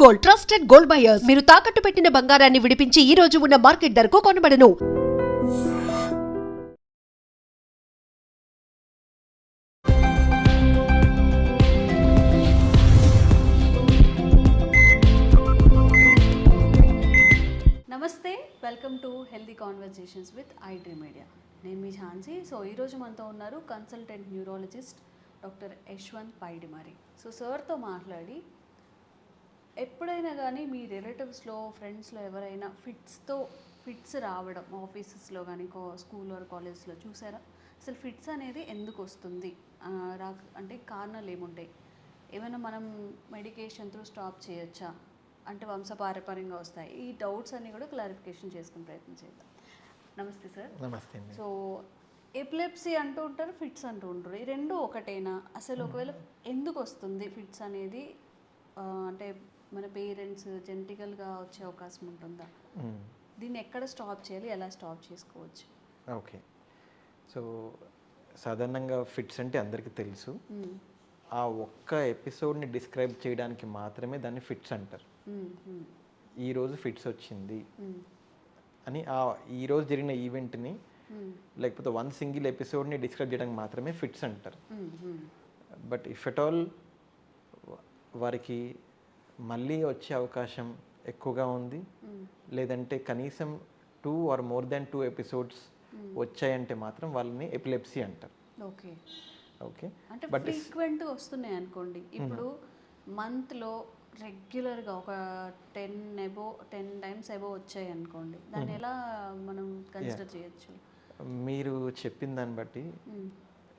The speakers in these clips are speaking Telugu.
Gold, trusted gold buyers. మీరు తాకట్టు పెట్టిన బంగారాన్ని విడిపించి ఈ రోజు ఉన్న మార్కెట్ ధరకు కొనబడను. నమస్తే, welcome to healthy conversations with iDream media. నేను మీ ఝాన్సీ. సో ఈరోజు మనతో ఉన్నారు consultant neurologist doctor Yashwant Paidimari. So సార్తో మాట్లాడి ఎప్పుడైనా కానీ మీ రిలేటివ్స్లో, ఫ్రెండ్స్లో ఎవరైనా ఫిట్స్ రావడం ఆఫీసెస్లో కానీ స్కూల్ ఆర్ కాలేజ్లో చూసారా? అసలు ఫిట్స్ అనేది ఎందుకు వస్తుంది, అంటే కారణాలు ఏముంటాయి? ఏమైనా మనం మెడికేషన్ త్రూ స్టాప్ చేయొచ్చా, అంటే వంశపారంపర్యంగా వస్తాయి? ఈ డౌట్స్ అన్నీ కూడా క్లారిఫికేషన్ చేసుకునే ప్రయత్నం చేద్దాం. నమస్తే సార్. నమస్తే. సో ఎపిలెప్సీ అంటూ ఉంటారు, ఫిట్స్ అంటూ ఉంటారు. ఈ రెండు ఒకటేనా? అసలు ఒకవేళ ఎందుకు వస్తుంది ఫిట్స్ అనేది? అంటే మన పేరెంట్స్ జెనెటికల్గా వచ్చే అవకాశం ఉంటుందా? దీన్ని ఎక్కడ స్టాప్ చేయాలి, ఎలా స్టాప్ చేసుకోవచ్చు? ఓకే. సో సాధారణంగా ఫిట్స్ అంటే అందరికీ తెలుసు. ఆ ఒక్క ఎపిసోడ్ని డిస్క్రైబ్ చేయడానికి మాత్రమే దాన్ని ఫిట్స్ అంటారు. ఈరోజు ఫిట్స్ వచ్చింది అని ఈరోజు జరిగిన ఈవెంట్ని లేకపోతే వన్ సింగిల్ ఎపిసోడ్ని డిస్క్రైబ్ చేయడానికి మాత్రమే ఫిట్స్ అంటారు. బట్ ఇఫ్ ఎట్ ఆల్ వారికి మళ్ళీ వచ్చే అవకాశం ఎక్కువగా ఉంది, లేదంటే కనీసం 2 or more than 2 ఎపిసోడ్స్ వచ్చాయంటే మాత్రం వాళ్ళని ఎపిలెప్సీ అంటారు. Okay okay. అంటే ఫ్రీక్వెంట్గా వస్తున్నాయి అనుకోండి, ఇప్పుడు మంత్లో రెగ్యులర్గా ఒక 10 టైమ్స్ అబోవ్ వచ్చాయి అనుకోండి, దాన్ని ఎలా మనం కన్సిడర్ చేయొచ్చు? మీరు చెప్పిన దాన్ని బట్టి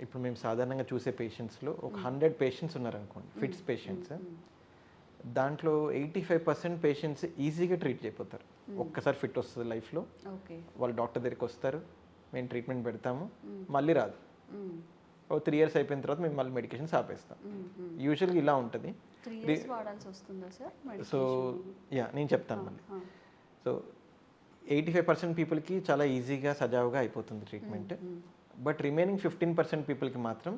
ఇప్పుడు మేము సాధారణంగా చూసే పేషెంట్స్లో ఒక 100 పేషెంట్స్ ఉన్నారనుకోండి, ఫిట్స్ పేషెంట్స్, దాంట్లో 85% పేషెంట్స్ ఈజీగా ట్రీట్ చేయపోతారు. ఒక్కసారి ఫిట్ వస్తుంది లైఫ్లో, వాళ్ళు డాక్టర్ దగ్గరికి వస్తారు, మేము ట్రీట్మెంట్ పెడతాము, మళ్ళీ రాదు. ఓ 3 years అయిపోయిన తర్వాత మేము మళ్ళీ మెడికేషన్స్ ఆపేస్తాం. యూజువల్గా ఇలా ఉంటుంది. సో నేను చెప్తాను మళ్ళీ. సో 85% పీపుల్కి చాలా ఈజీగా సజావుగా అయిపోతుంది ట్రీట్మెంట్. బట్ రిమైనింగ్ 15% పీపుల్కి మాత్రం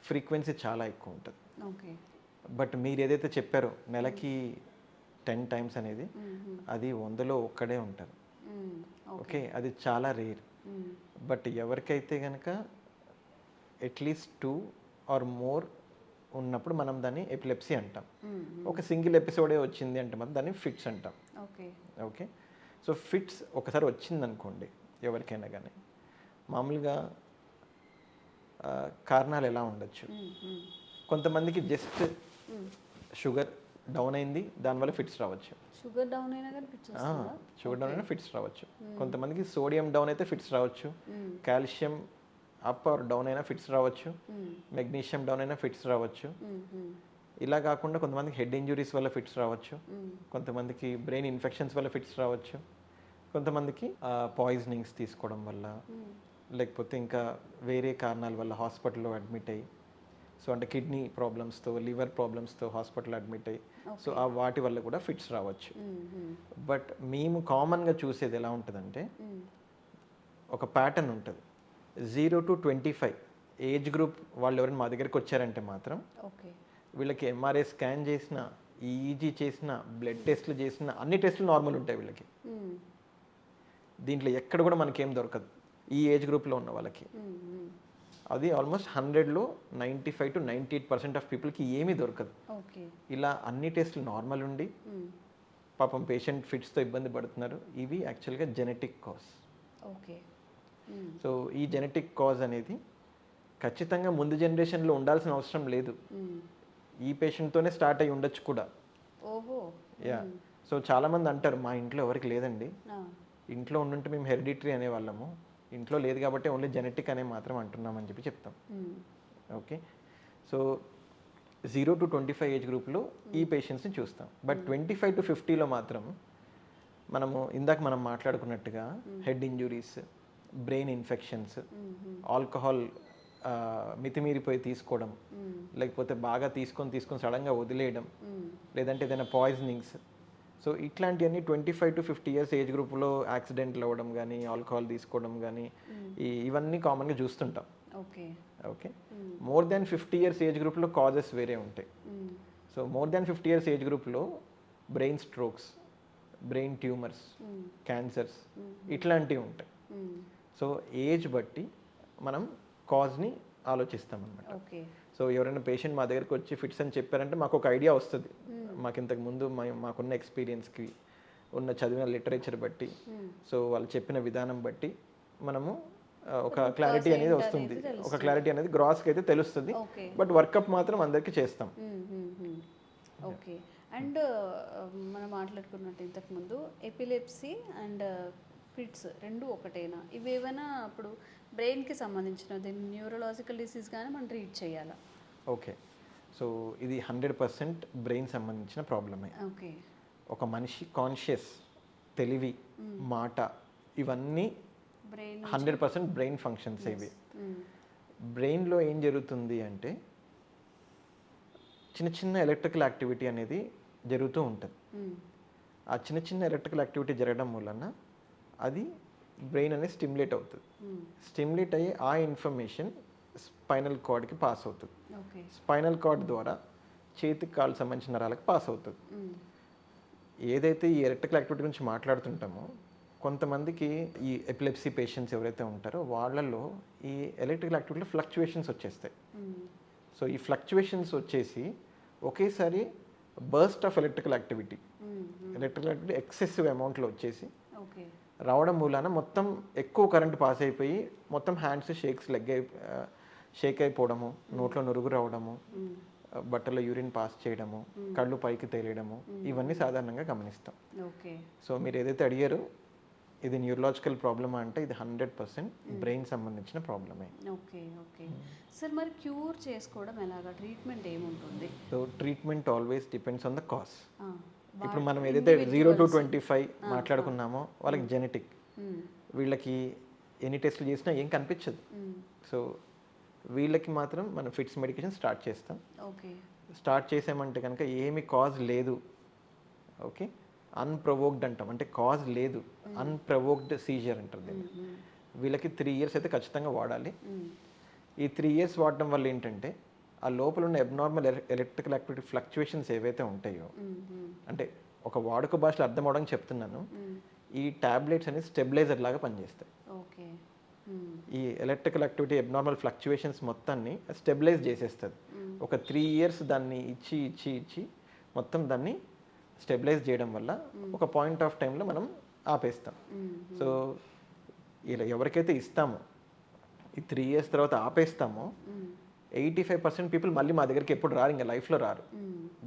ఫ్రీక్వెన్సీ చాలా ఎక్కువ ఉంటుంది. బట్ మీరు ఏదైతే చెప్పారో నెలకి 10 times అనేది, అది 100లో ఒక్కడే ఉంటారు. ఓకే, అది చాలా రేర్. బట్ ఎవరికైతే కనుక అట్లీస్ట్ 2 or more ఉన్నప్పుడు మనం దాన్ని ఎపిలెప్సీ అంటాం. ఒక సింగిల్ ఎపిసోడే వచ్చింది అంటే మనం దాన్ని ఫిట్స్ అంటాం. ఓకే. సో ఫిట్స్ ఒకసారి వచ్చిందనుకోండి ఎవరికైనా కానీ, మామూలుగా కారణాలు ఎలా ఉండొచ్చు? కొంతమందికి జస్ట్ షుగర్ డౌన్ అయింది, దానివల్ల ఫిట్స్ రావచ్చు. షుగర్ డౌన్ అయినా ఫిట్స్ రావచ్చు. కొంతమందికి సోడియం డౌన్ అయితే ఫిట్స్ రావచ్చు, కాల్షియం అప్ ఆర్ డౌన్ అయినా ఫిట్స్ రావచ్చు, మెగ్నీషియం డౌన్ అయినా ఫిట్స్ రావచ్చు. ఇలా కాకుండా కొంతమందికి హెడ్ ఇంజురీస్ వల్ల ఫిట్స్ రావచ్చు, కొంతమందికి బ్రెయిన్ ఇన్ఫెక్షన్స్ వల్ల ఫిట్స్ రావచ్చు, కొంతమందికి పాయిజనింగ్స్ తీసుకోవడం వల్ల, లేకపోతే ఇంకా వేరే కారణాల వల్ల హాస్పిటల్లో అడ్మిట్ అయ్యి, సో అంటే కిడ్నీ ప్రాబ్లమ్స్తో, లివర్ ప్రాబ్లమ్స్తో హాస్పిటల్ అడ్మిట్ అయ్యి, సో వాటి వల్ల కూడా ఫిట్స్ రావచ్చు. బట్ మేము కామన్గా చూసేది ఎలా ఉంటుందంటే, ఒక ప్యాటర్న్ ఉంటుంది. 0 to 25 ఏజ్ గ్రూప్ వాళ్ళు ఎవరైనా మా దగ్గరికి వచ్చారంటే మాత్రం వీళ్ళకి ఎంఆర్ఐ స్కాన్ చేసిన, ఈఈజీ చేసిన, బ్లడ్ టెస్ట్లు చేసిన అన్ని టెస్టులు నార్మల్ ఉంటాయి వీళ్ళకి. దీంట్లో ఎక్కడ కూడా మనకేం దొరకదు ఈ ఏజ్ గ్రూప్లో ఉన్న వాళ్ళకి. అది ఆల్మోస్ట్ 100లో 95 to 98% ఆఫ్ పీపుల్కి ఏమీ దొరకదు. ఇలా అన్ని టెస్టులు నార్మల్ ఉండి పాపం పేషెంట్ ఫిట్స్తో ఇబ్బంది పడుతున్నారు. ఇవి యాక్చువల్గా జెనెటిక్ కాజ్. సో ఈ జెనెటిక్ కాజ్ అనేది ఖచ్చితంగా ముందు జనరేషన్లో ఉండాల్సిన అవసరం లేదు, ఈ పేషెంట్తోనే స్టార్ట్ అయ్యి ఉండొచ్చు కూడా. సో చాలామంది అంటారు మా ఇంట్లో ఎవరికి లేదండి, ఇంట్లో ఉండుంటే మేము హెరిడిటరీ అనేవాళ్ళము, ఇంట్లో లేదు కాబట్టి ఓన్లీ జెనెటిక్ అనే మాత్రం అంటున్నామని చెప్పి చెప్తాం. ఓకే. సో 0 to 25 ఏజ్ గ్రూప్లో ఈ పేషెంట్స్ని చూస్తాం. బట్ 25 to 50లో మాత్రం ఇందాక మనం మాట్లాడుకున్నట్టుగా head injuries, brain infections, alcohol మితిమీరిపోయి తీసుకోవడం, లేకపోతే బాగా తీసుకొని సడన్గా వదిలేయడం, లేదంటే ఏదైనా పాయిజనింగ్స్, సో ఇట్లాంటివన్నీ 25 to 50 years ఏజ్ గ్రూప్లో యాక్సిడెంట్లు అవ్వడం కానీ, ఆల్కహాల్ తీసుకోవడం కానీ, ఇవన్నీ కామన్గా చూస్తుంటాం. Okay. More than 50 years age గ్రూప్లో కాజెస్ వేరే ఉంటాయి. So more than 50 years age గ్రూప్లో brain strokes, brain tumours, cancers ఇట్లాంటివి ఉంటాయి. సో ఏజ్ బట్టి మనం కాజ్ని ఆలోచిస్తామన్నమాట. ఓకే. సో ఎవరైనా పేషెంట్ మా దగ్గరికి వచ్చి ఫిట్స్ అని చెప్పారంటే మాకు ఒక ఐడియా వస్తుంది. మాకు ఇంతకు ముందు మాకున్న ఎక్స్పీరియన్స్కి, ఉన్న చదివిన లిటరేచర్ బట్టి, సో వాళ్ళు చెప్పిన విధానం బట్టి మనము ఒక క్లారిటీ అనేది వస్తుంది. ఒక క్లారిటీ అనేది గ్రాస్కి అయితే తెలుస్తుంది. బట్ వర్కప్ మాత్రం అందరికీ చేస్తాం. ఓకే. అండ్ మనం మాట్లాడుకున్నట్టు ఇంతకుముందు ఎపిలెప్సీ అండ్ ఫిట్స్ రెండు ఒకటేనా? ఇవి ఏమైనా ఇప్పుడు బ్రెయిన్కి సంబంధించినది, న్యూరలాజికల్ డిసీజ్ కానీ మనం ట్రీట్ చేయాలా? ఓకే. సో ఇది 100% బ్రెయిన్ సంబంధించిన ప్రాబ్లమే. ఓకే. ఒక మనిషి కాన్షియస్, తెలివి, మాట ఇవన్నీ 100% బ్రెయిన్ ఫంక్షన్స్ ఇవి. బ్రెయిన్లో ఏం జరుగుతుంది అంటే చిన్న చిన్న ఎలక్ట్రికల్ యాక్టివిటీ అనేది జరుగుతూ ఉంటుంది. ఆ చిన్న చిన్న ఎలక్ట్రికల్ యాక్టివిటీ జరగడం వలన అది బ్రెయిన్ అనేది స్టిమ్యులేట్ అవుతుంది. స్టిమ్యులేట్ అయ్యి ఆ ఇన్ఫర్మేషన్ స్పైనల్ కార్డ్కి పాస్ అవుతుంది. స్పైనల్ కార్డ్ ద్వారా చేతికి కాళ్ళు సంబంధించిన నరాలకు పాస్ అవుతుంది. ఏదైతే ఈ ఎలక్ట్రికల్ యాక్టివిటీ గురించి మాట్లాడుతుంటామో కొంతమందికి ఈ ఎపిలెప్సీ పేషెంట్స్ ఎవరైతే ఉంటారో వాళ్ళల్లో ఈ ఎలక్ట్రికల్ యాక్టివిటీలో ఫ్లక్చువేషన్స్ వచ్చేస్తాయి. సో ఈ ఫ్లక్చువేషన్స్ వచ్చేసి ఒకేసారి burst of electrical activity excessive అమౌంట్లో వచ్చేసి రావడం మూలాన మొత్తం ఎక్కువ కరెంట్ పాస్ అయిపోయి మొత్తం హ్యాండ్స్ షేక్ అయిపోవడము, నోట్లో నురుగు రావడము, బట్టలో యూరిన్ పాస్ చేయడము, కళ్ళు పైకి తేలియడము, ఇవన్నీ సాధారణంగా గమనిస్తాం. సో మీరు ఏదైతే అడిగారో ఇది న్యూరలాజికల్ ప్రాబ్లమా అంటే ఇది 100% బ్రెయిన్ సంబంధించిన ప్రాబ్లమే. ఓకే. ఓకే సార్, మరి క్యూర్ చేసుకోవడం ఎలాగా? ట్రీట్మెంట్ ఏముంటుంది? So treatment always depends on the cause. ఇప్పుడు మనం ఏదైతే 0 to 25 మాట్లాడుకున్నామో వాళ్ళకి జెనెటిక్, వీళ్ళకి ఎన్ని టెస్టులు చేసినా ఏం కనిపించదు. సో వీళ్ళకి మాత్రం మనం ఫిట్స్ మెడికేషన్ స్టార్ట్ చేస్తాం. స్టార్ట్ చేసామంటే కనుక ఏమి కాజ్ లేదు, ఓకే, అన్ప్రొవోక్డ్ అంటాం, అంటే కాజ్ లేదు, అన్ప్రొవోక్డ్ సీజర్ అంటారు దీన్ని. వీళ్ళకి 3 years అయితే ఖచ్చితంగా వాడాలి. ఈ 3 years వాడడం వల్ల ఏంటంటే ఆ లోపల ఉన్న అబ్నార్మల్ ఎలక్ట్రికల్ యాక్టివిటీ ఫ్లక్చువేషన్స్ ఏవైతే ఉంటాయో, అంటే ఒక వాడుక భాషలో అర్థం అవడానికి చెప్తున్నాను, ఈ టాబ్లెట్స్ అనేది స్టెబిలైజర్ లాగా పనిచేస్తాయి. ఈ ఎలక్ట్రికల్ యాక్టివిటీ అబ్నార్మల్ ఫ్లక్చువేషన్స్ మొత్తాన్ని స్టెబిలైజ్ చేసేస్తుంది. ఒక 3 years దాన్ని ఇచ్చి ఇచ్చి ఇచ్చి మొత్తం దాన్ని స్టెబిలైజ్ చేయడం వల్ల ఒక పాయింట్ ఆఫ్ టైంలో మనం ఆపేస్తాం. సో ఇలా ఎవరికైతే ఇస్తామో ఈ 3 years తర్వాత ఆపేస్తామో 85% పీపుల్ మళ్ళీ మా దగ్గరికి ఎప్పుడు రారు, ఇంకా లైఫ్లో రారు.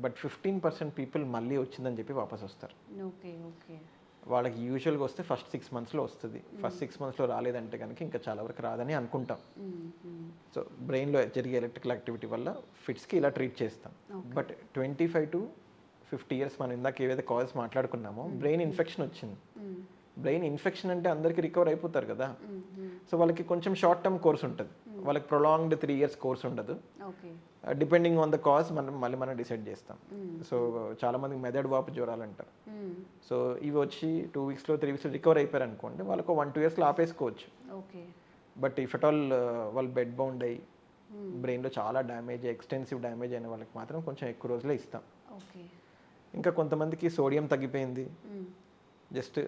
బట్ 15% పీపుల్ మళ్ళీ వచ్చిందని చెప్పి వాపస్ వస్తారు. వాళ్ళకి యూజువల్గా వస్తే ఫస్ట్ 6 monthsలో వస్తుంది. ఫస్ట్ 6 monthsలో రాలేదంటే కనుక ఇంకా చాలా వరకు రాదని అనుకుంటాం. సో బ్రెయిన్లో జరిగే ఎలక్ట్రికల్ యాక్టివిటీ వల్ల ఫిట్స్కి ఇలా ట్రీట్ చేస్తాం. బట్ 25 to 50 years మనం ఇందాక ఏవైతే కాజ్ మాట్లాడుకున్నామో బ్రెయిన్ ఇన్ఫెక్షన్ వచ్చింది. బ్రెయిన్ ఇన్ఫెక్షన్ అంటే అందరికీ రికవర్ అయిపోతారు కదా. సో వాళ్ళకి కొంచెం షార్ట్ టర్మ్ కోర్స్ ఉంటుంది, వాళ్ళకి ప్రొలాంగ్డ్ 3 years కోర్స్ ఉండదు. డిపెండింగ్ ఆన్ ద కాజ్ మనం డిసైడ్ చేస్తాం. సో చాలా మందికి మెదడు వాపు జ్వరాలు అంటారు. సో ఇవి వచ్చి 2 weeksలో 3 weeksలో రికవర్ అయిపోయారు అనుకోండి, వాళ్ళకు 1-2 yearsలో ఆపేసుకోవచ్చు. బట్ ఇఫ్ అట్ ఆల్ వాళ్ళు బెడ్ బౌండ్ అయ్యి బ్రెయిన్లో చాలా డ్యామేజ్, ఎక్స్టెన్సివ్ డ్యామేజ్ అయిన వాళ్ళకి మాత్రం కొంచెం ఎక్కువ రోజులే ఇస్తాం. ఇంకా కొంతమందికి సోడియం తగ్గిపోయింది, జస్ట్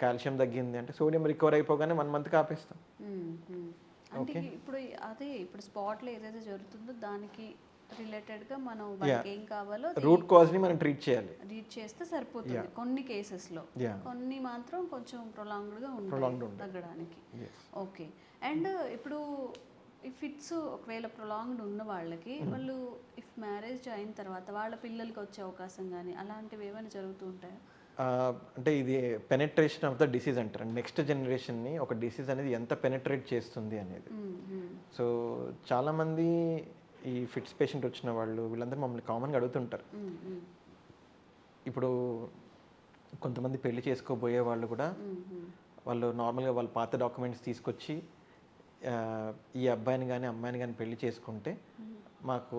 కాల్షియం తగ్గింది అంటే సోడియం రికవర్ అయిపోగానే 1 monthకి ఆపేస్తాం. అంటే ఇప్పుడు స్పాట్లో ఏదైతే జరుగుతుందో దానికి రిలేటెడ్గా మనం ఏం కావాలో రూట్ కాజ్ని మనం ట్రీట్ చేస్తే సరిపోతుంది కొన్ని కేసెస్లో. కొన్ని మాత్రం కొంచెం ప్రొలాంగ్డ్గా ఉంటుంది తగ్గడానికి. ఓకే. అండ్ ఇప్పుడు ఈ ఫిట్స్ ఒకవేళ ప్రొలాంగ్డ్ ఉన్న వాళ్ళకి వాళ్ళు ఇఫ్ మ్యారేజ్ అయిన తర్వాత వాళ్ళ పిల్లలకి వచ్చే అవకాశం కానీ అలాంటివి ఏమైనా జరుగుతూ ఉంటాయా? అంటే ఇది పెనెట్రేషన్ ఆఫ్ ద డిసీజ్ అంటారు. నెక్స్ట్ జనరేషన్ని ఒక డిసీజ్ అనేది ఎంత పెనెట్రేట్ చేస్తుంది అనేది. సో చాలామంది ఈ ఫిట్స్ పేషెంట్ వచ్చిన వాళ్ళు వీళ్ళందరూ మమ్మల్ని కామన్గా అడుగుతుంటారు. ఇప్పుడు కొంతమంది పెళ్లి చేసుకోబోయే వాళ్ళు కూడా వాళ్ళు నార్మల్గా వాళ్ళ పాత డాక్యుమెంట్స్ తీసుకొచ్చి ఈ అబ్బాయిని కానీ అమ్మాయిని కానీ పెళ్లి చేసుకుంటే మాకు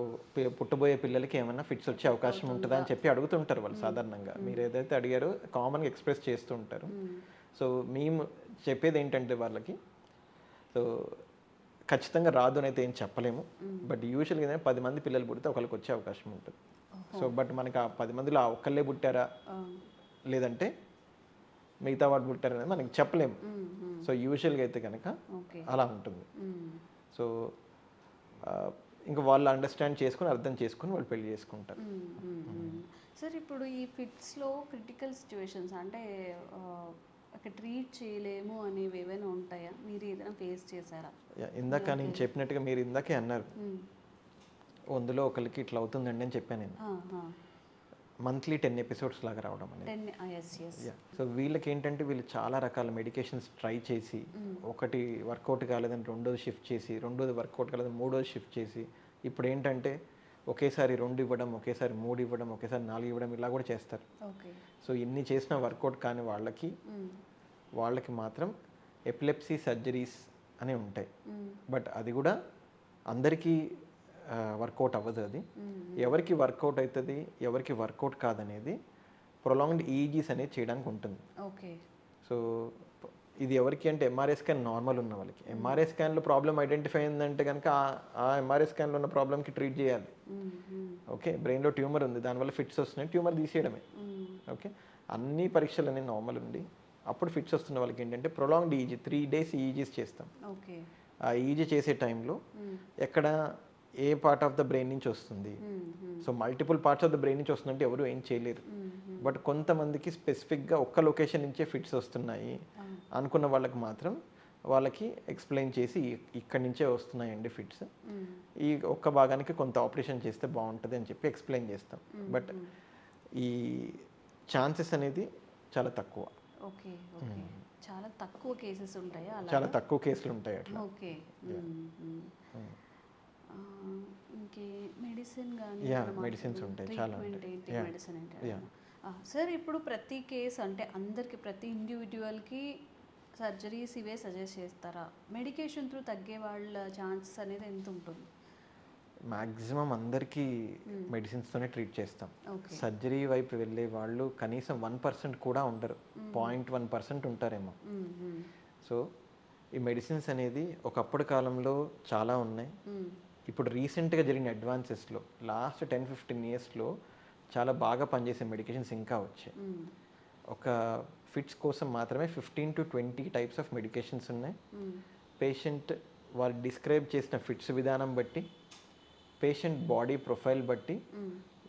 పుట్టబోయే పిల్లలకి ఏమైనా ఫిట్స్ వచ్చే అవకాశం ఉంటుందా అని చెప్పి అడుగుతుంటారు వాళ్ళు సాధారణంగా. మీరు ఏదైతే అడిగారో కామన్గా ఎక్స్ప్రెస్ చేస్తూ ఉంటారు. సో మేము చెప్పేది ఏంటంటే వాళ్ళకి, సో ఖచ్చితంగా రాదు అని అయితే ఏం చెప్పలేము. బట్ యూజువల్గా 10 మంది పిల్లలు పుడితే ఒకరికి వచ్చే అవకాశం ఉంటుంది. సో బట్ మనకి ఆ 10 మందిలో ఆ ఒక్కళ్ళే పుట్టారా లేదంటే మిగతా వాడు పుట్టారా అనేది మనకి చెప్పలేము. సో యూజువల్గా అయితే కనుక అలా ఉంటుంది. సో ఇంకా వాళ్ళు అండర్స్టాండ్ చేసుకుని అర్థం చేసుకుని వాళ్ళు పెళ్లి చేసుకుంటారు. సార్ ఇప్పుడు ఈ ఫిట్స్లో క్రిటికల్ సిచ్యువేషన్స్ అంటే అక్కడ ట్రీట్ చేయలేము అనేవి ఏమైనా ఉంటాయా? మీరు ఏదైనా ఫేస్ చేశారా? ఇందాక నేను చెప్పినట్టుగా మీరు ఇందాకే అన్నారు, అందులో ఒకరికి ఇట్లా అవుతుందండి అని చెప్పాను నేను. మంత్లీ 10 ఎపిసోడ్స్ లాగా రావడం అనేది. సో వీళ్ళకి ఏంటంటే వీళ్ళు చాలా రకాల మెడికేషన్స్ ట్రై చేసి ఒకటి వర్కౌట్ కాలేదని రెండోది షిఫ్ట్ చేసి, రెండోది వర్కౌట్ కాలేదని మూడోది షిఫ్ట్ చేసి, ఇప్పుడు ఏంటంటే ఒకేసారి 2 ఇవ్వడం, ఒకేసారి 3 ఇవ్వడం, ఒకేసారి 4 ఇవ్వడం ఇలా కూడా చేస్తారు. సో ఇన్ని చేసిన వర్కౌట్ కాని వాళ్ళకి మాత్రం ఎపిలెప్సీ సర్జరీస్ అని ఉంటాయి. బట్ అది కూడా అందరికీ వర్కౌట్ అవ్వదు. అది ఎవరికి వర్కౌట్ అవుతుంది, ఎవరికి వర్కౌట్ కాదనేది ప్రొలాంగ్డ్ ఈజీస్ అనేది చేయడానికి ఉంటుంది. సో ఇది ఎవరికి అంటే ఎంఆర్ఐ స్కాన్ నార్మల్ ఉన్న వాళ్ళకి, ఎంఆర్ఐ స్కాన్లో ప్రాబ్లం ఐడెంటిఫై అయిందంటే కనుక ఆ ఎంఆర్ఐ స్కాన్లో ఉన్న ప్రాబ్లంకి ట్రీట్ చేయాలి. ఓకే, బ్రెయిన్లో ట్యూమర్ ఉంది, దానివల్ల ఫిట్స్ వస్తున్నాయి, ట్యూమర్ తీసేయడమే. ఓకే, అన్ని పరీక్షలు అనేవి నార్మల్ ఉండి అప్పుడు ఫిట్స్ వస్తున్న వాళ్ళకి ఏంటంటే ప్రొలాంగ్డ్ ఈజీ 3 days ఈజీస్ చేస్తాం. ఆ ఈజీ చేసే టైంలో ఎక్కడ ఏ పార్ట్ ఆఫ్ ద బ్రెయిన్ నుంచి వస్తుంది, so multiple parts of the brain నుంచి వస్తుందంటే ఎవరు ఏం చేయలేరు. బట్ కొంతమందికి స్పెసిఫిక్గా ఒక్క లొకేషన్ నుంచే ఫిట్స్ వస్తున్నాయి అనుకున్న వాళ్ళకి మాత్రం వాళ్ళకి ఎక్స్ప్లెయిన్ చేసి ఇక్కడి నుంచే వస్తున్నాయండి ఫిట్స్, ఈ ఒక్క భాగానికి కొంత ఆపరేషన్ చేస్తే బాగుంటుంది అని చెప్పి ఎక్స్ప్లెయిన్ చేస్తాం. బట్ ఈ ఛాన్సెస్ అనేది చాలా తక్కువ. చాలా తక్కువ కేసెస్ ఉంటాయా? చాలా తక్కువ కేసులు ఉంటాయి అట్లా. ఓకే, ఇంకే మెడిసిన్ కానీ మెడిసిన్స్ ఉంటాయి, చాలా ఉంటాయి. మెడిసిన్ అంటే సార్ ఇప్పుడు ప్రతి కేసు అంటే అందరికి ప్రతి ఇండివిజువల్కి సర్జరీస్ ఇవే సజెస్ట్ చేస్తారా? మెడికేషన్ త్రూ తగ్గే వాళ్ళ ఛాన్సెస్ అనేది ఎంత ఉంటుంది? మ్యాక్సిమం అందరికీ మెడిసిన్స్తోనే ట్రీట్ చేస్తాం. సర్జరీ వైపు వెళ్ళే వాళ్ళు కనీసం 1% కూడా ఉండరు, 0.1% ఉంటారేమో. సో ఈ మెడిసిన్స్ అనేది ఒకప్పుడు కాలంలో చాలా ఉన్నాయి. ఇప్పుడు రీసెంట్గా జరిగిన అడ్వాన్సెస్లో లాస్ట్ 10-15 yearsలో చాలా బాగా పనిచేసే మెడికేషన్స్ ఇంకా వచ్చాయి. ఒక ఫిట్స్ కోసం మాత్రమే 15 to 20 types ఆఫ్ మెడికేషన్స్ ఉన్నాయి. పేషెంట్ వాళ్ళు డిస్క్రైబ్ చేసిన ఫిట్స్ విధానం బట్టి, పేషెంట్ బాడీ ప్రొఫైల్ బట్టి,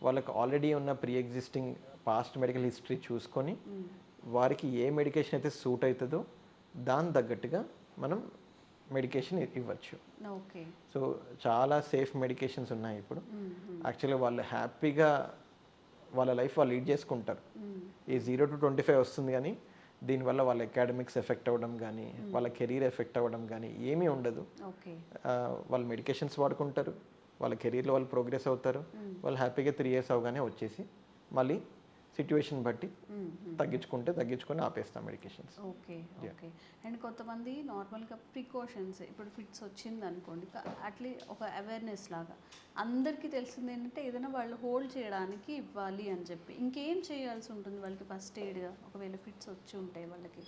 వాళ్ళకి ఆల్రెడీ ఉన్న pre existing past medical history చూసుకొని వారికి ఏ మెడికేషన్ అయితే సూట్ అవుతుందో దాని తగ్గట్టుగా మనం మెడికేషన్ ఇవ్వచ్చు. సో చాలా సేఫ్ మెడికేషన్స్ ఉన్నాయి ఇప్పుడు. యాక్చువల్గా వాళ్ళు హ్యాపీగా వాళ్ళ లైఫ్ వాళ్ళు లీడ్ చేసుకుంటారు. ఈ 0 to 25 వస్తుంది కానీ దీనివల్ల వాళ్ళ అకాడమిక్స్ ఎఫెక్ట్ అవ్వడం కానీ వాళ్ళ కెరీర్ ఎఫెక్ట్ అవ్వడం కానీ ఏమీ ఉండదు. వాళ్ళు మెడికేషన్స్ వాడుకుంటారు, వాళ్ళ కెరీర్లో వాళ్ళు ప్రోగ్రెస్ అవుతారు, వాళ్ళు హ్యాపీగా 3 years అవగానే వచ్చేసి మళ్ళీ సిచ్యువేషన్ బట్టి తగ్గించుకొని ఆపేస్తాం మెడికేషన్స్. ఓకే. అండ్ కొంతమంది నార్మల్గా ప్రికాషన్స్, ఇప్పుడు ఫిట్స్ వచ్చింది అనుకోండి, ఒక అవేర్నెస్ లాగా అందరికీ తెలిసింది ఏంటంటే ఏదైనా వాళ్ళు హోల్డ్ చేయడానికి ఇవ్వాలి అని చెప్పి, ఇంకేం చేయాల్సి ఉంటుంది వాళ్ళకి ఫస్ట్ ఎయిడ్గా ఒకవేళ ఫిట్స్ వచ్చి ఉంటాయి వాళ్ళకి?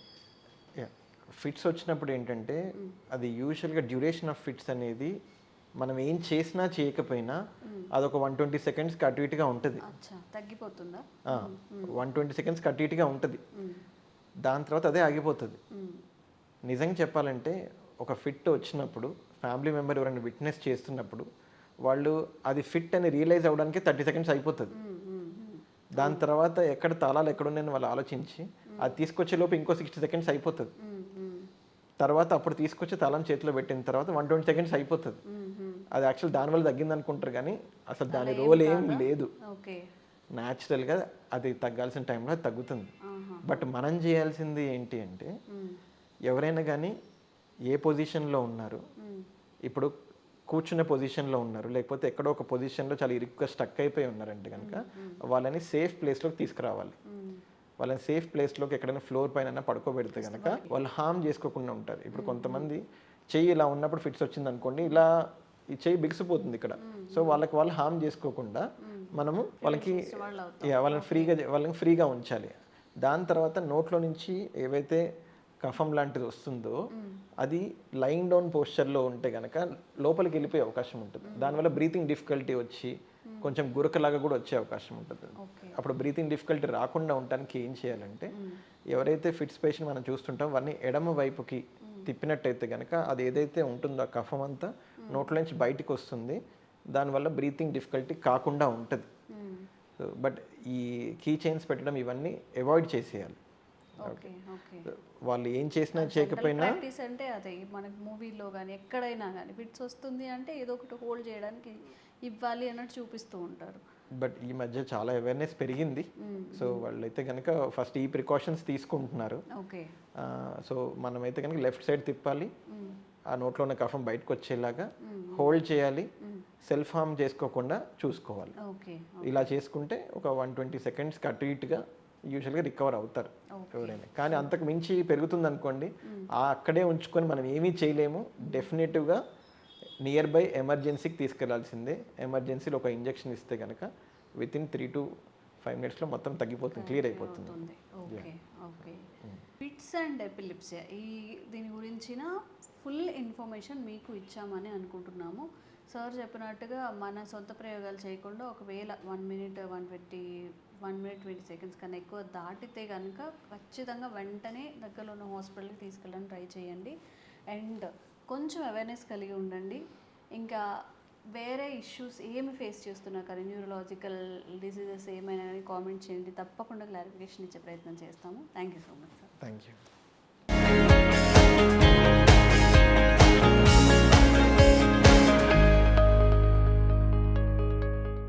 ఫిట్స్ వచ్చినప్పుడు ఏంటంటే అది యూజువల్గా డ్యూరేషన్ ఆఫ్ ఫిట్స్ అనేది మనం ఏం చేసినా చేయకపోయినా అదొక 120 seconds అటు ఇటుగా ఉంటుంది. తగ్గిపోతుందా? 120 seconds అటు ఇటుగా ఉంటుంది, దాని తర్వాత అదే ఆగిపోతుంది. నిజంగా చెప్పాలంటే ఒక ఫిట్ వచ్చినప్పుడు ఫ్యామిలీ మెంబర్ ఎవరైనా విట్నెస్ చేస్తున్నప్పుడు వాళ్ళు అది ఫిట్ అని రియలైజ్ అవ్వడానికి 30 seconds అయిపోతుంది. దాని తర్వాత ఎక్కడ తాళాలు ఎక్కడున్నాయని వాళ్ళు ఆలోచించి అది తీసుకొచ్చే లోపు ఇంకో 60 seconds అయిపోతుంది. తర్వాత అప్పుడు తీసుకొచ్చి తాళం చేతిలో పెట్టిన తర్వాత 120 seconds అయిపోతుంది. అది యాక్చువల్ దానివల్ల తగ్గింది అనుకుంటారు కానీ అసలు దాని రోల్ ఏం లేదు. న్యాచురల్గా అది తగ్గాల్సిన టైంలో అది తగ్గుతుంది. బట్ మనం చేయాల్సింది ఏంటి అంటే ఎవరైనా కానీ ఏ పొజిషన్లో ఉన్నారు, ఇప్పుడు కూర్చునే పొజిషన్లో ఉన్నారు, లేకపోతే ఎక్కడో ఒక పొజిషన్లో చాలా ఇరుగ్గా స్టక్ అయిపోయి ఉన్నారంటే కనుక వాళ్ళని సేఫ్ ప్లేస్లోకి తీసుకురావాలి. వాళ్ళని సేఫ్ ప్లేస్లోకి ఎక్కడైనా ఫ్లోర్ పైన పడుకోబెడితే కనుక వాళ్ళు హార్మ్ చేసుకోకుండా ఉంటారు. ఇప్పుడు కొంతమంది చెయ్యి ఇలా ఉన్నప్పుడు ఫిట్స్ వచ్చింది అనుకోండి, ఇలా ఈ చెయ్యి బిగిసిపోతుంది ఇక్కడ. సో వాళ్ళు హార్మ్ చేసుకోకుండా మనము వాళ్ళని ఫ్రీగా ఉంచాలి. దాని తర్వాత నోట్లో నుంచి ఏవైతే కఫం లాంటిది వస్తుందో అది లైన్ డౌన్ పోస్చర్లో ఉంటే కనుక లోపలికి వెళ్ళిపోయే అవకాశం ఉంటుంది. దానివల్ల బ్రీతింగ్ డిఫికల్టీ వచ్చి కొంచెం గురకలాగా కూడా వచ్చే అవకాశం ఉంటుంది. ఓకే. అప్పుడు బ్రీతింగ్ డిఫికల్టీ రాకుండా ఉండడానికి ఏం చేయాలంటే, ఎవరైతే ఫిట్స్ పేషెంట్ మనం చూస్తుంటాం వారిని ఎడమ వైపుకి తిప్పినట్టయితే కనుక అది ఏదైతే ఉంటుందో ఆ కఫం అంతా నోట్లో నుంచి బయటికి వస్తుంది, దానివల్ల బ్రీతింగ్ డిఫికల్టీ కాకుండా ఉంటుంది. బట్ ఈ కీ చైన్స్ పెట్టడం ఇవన్నీ అవాయిడ్ చేసేయాలి. ఓకే. ఓకే. వాళ్ళు ఏం చేసినా చేయకపోయినా ప్రాక్టీస్ అంటే అదే మనకి మూవీలో కానీ ఎక్కడైనా కానీ ఫిట్స్ వస్తుంది అంటే ఏదో ఒకటి హోల్డ్ చేయడానికి ఇవ్వాలి అన్నట్టు చూపిస్తూ ఉంటారు. బట్ ఈ మధ్య చాలా అవేర్నెస్ పెరిగింది. సో వాళ్ళైతే కనుక ఫస్ట్ ఈ ప్రికాషన్స్ తీసుకుంటున్నారు. ఓకే. సో మనమైతే కనుక లెఫ్ట్ సైడ్ తిప్పాలి, ఆ నోట్లో ఉన్న కఫం బయటకు వచ్చేలాగా హోల్డ్ చేయాలి, సెల్ఫ్ హార్మ్ చేసుకోకుండా చూసుకోవాలి. ఓకే. ఇలా చేసుకుంటే ఒక 120 సెకండ్స్కి అటు ఇటుగా యూజువల్గా రికవర్ అవుతారు ఎవరైనా. కానీ అంతకు మించి పెరుగుతుంది అనుకోండి, అక్కడే ఉంచుకొని మనం ఏమీ చేయలేము. డెఫినెటివ్గా నియర్ బై ఎమర్జెన్సీకి తీసుకెళ్లాల్సిందే. ఎమర్జెన్సీలో ఒక ఇంజెక్షన్ ఇస్తే కనుక వితిన్ 3 to 5 minutesలో మొత్తం తగ్గిపోతుంది, క్లియర్ అయిపోతుంది. ఓకే. ఓకే. ఫిట్స్ అండ్ ఎపిలిప్సియా దీని గురించిన ఫుల్ ఇన్ఫర్మేషన్ మీకు ఇచ్చామని అనుకుంటున్నాము. సార్ చెప్పినట్టుగా మన సొంత ప్రయోగాలు చేయకుండా ఒకవేళ 1 minute 20 seconds కన్నా ఎక్కువ దాటితే కనుక ఖచ్చితంగా వెంటనే దగ్గరలో ఉన్న హాస్పిటల్కి తీసుకెళ్ళడానికి ట్రై చేయండి. అండ్ కొంచెం అవేర్నెస్ కలిగి ఉండండి. ఇంకా వేరే ఇష్యూస్ ఏమి ఫేస్ చేస్తున్నారు కానీ న్యూరలాజికల్ డిసీజెస్ ఏమైనా కానీ కామెంట్ చేయండి, తప్పకుండా క్లారిఫికేషన్ ఇచ్చే ప్రయత్నం చేస్తాము. Thank you so much sir. Thank you.